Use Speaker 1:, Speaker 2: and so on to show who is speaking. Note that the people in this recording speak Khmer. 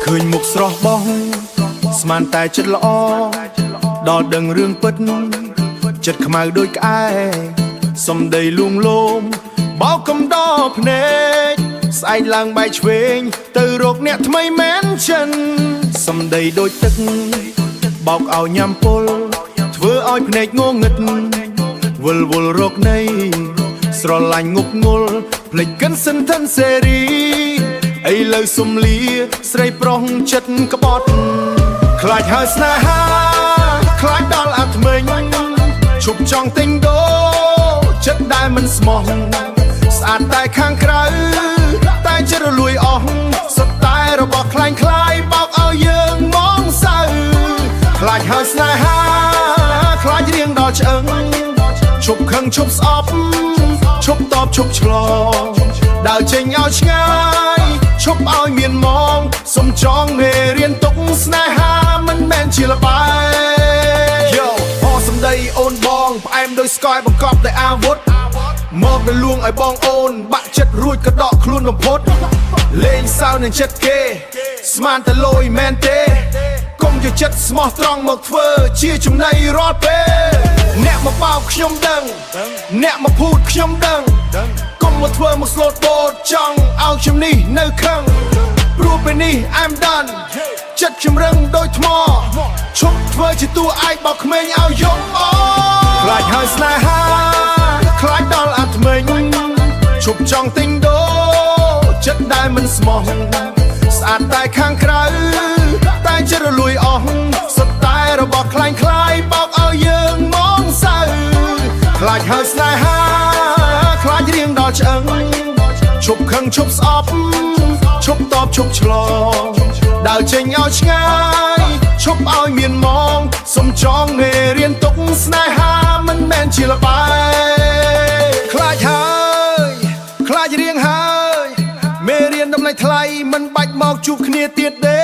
Speaker 1: ឃើញមុខស្រស់បងស្មានតែចិត្តល្អដល់ដឹងរឿងពិតចិត្តខ្មៅដូចក្អែសំដីលួងលោមបោកកំដរភ្នែកស្អែកឡើងបែកឆ្វេងទៅរកអ្នកថ្មីមែនចិនសំដីដូចទឹកបោកឲ្យញ៉ាំពុលធ្វើឲ្យភ្នែកងងឹតវល់វល់រកនៃស្រឡាញ់ងប់ងល់ភ្លេចកិនសិនថិនសេរីឥឡូវសុំលាស្រីប្រុសចិត្តក្បត់ខ្លាចហើយស្នេហាខ្លាចដល់អាថ្មិញឈប់ចង់ទិញដូរចិត្តដែលមិនស្មោះស្អាតតែខាងក្រៅតែចិត្តរលួយអស់សុទ្ធតែរបស់คล้ายคล้ายបោកឲ្យយើងមងសៅខ្លាចហើយស្នេហាខ្លាចរៀងដល់ឆ្អឹងឈប់ខឹងឈប់ស្អប់ឈប់តបឈប់ឆ្លងដើរចេញឲ្យឆ្ងាយឈប់ឲ្យមានមងសុំចងមេរៀនទុកស្នេហាមិនមែនជាល្បែង Yo អសំដីអូនបងផ្អែមដោយស្កយបង្កប់ដោយអាវុធមកទៅលួងឲ្យបងអូនបាក់ចិត្តរួចក៏ដកខ្លួនបំផុតលេងសើនឹងចិត្តគេស្មានតែលយមែនទេកុំយកចិត្តស្មោះត្រង់មកធ្វើជាចំណៃរាល់ពេលអ្នកមកបោកខ្ញុំដឹងអ្នកមកភូតខ្ញុំដឹងកុំមកធ្វើមកស្លូតបូតចង់ឲ្យខ្ញុំនេះនៅខឹងព្រោះពេលនេះ I'm done ចិត្តខ្ញុំរឹងដូចថ្មឈប់ធ្វើជាតួឯកបោកក្មេងឲ្យយំអូខ្លាចហើយស្នេហាខ្លាចដល់អាថ្មិញឈប់ចង់ទិញដូរចិត្តដែលមិនស្មោះស្អាតតែខាងក្រៅតែចិត្តរលួយអស់សុទ្ធតែរបស់คล้ายคล้ายបោកឲ្យយើងមងសៅខ្លាចហើយស្នេហាខ្លាចរៀងដល់ឆ្អឹងឈប់ខឹងឈប់ស្អប់ឈប់តបឈប់ឆ្លងដើរចេញឲ្យឆ្ងាយឈប់ឲ្យមានមងសុំចងមេរៀនទុកស្នេហាមិនមែនជាល្បែងខ្លាចហើយខ្លាចរៀងហើយមេរៀនតម្លៃថ្លៃមិនបាច់មកជួបគ្នាទៀតទេ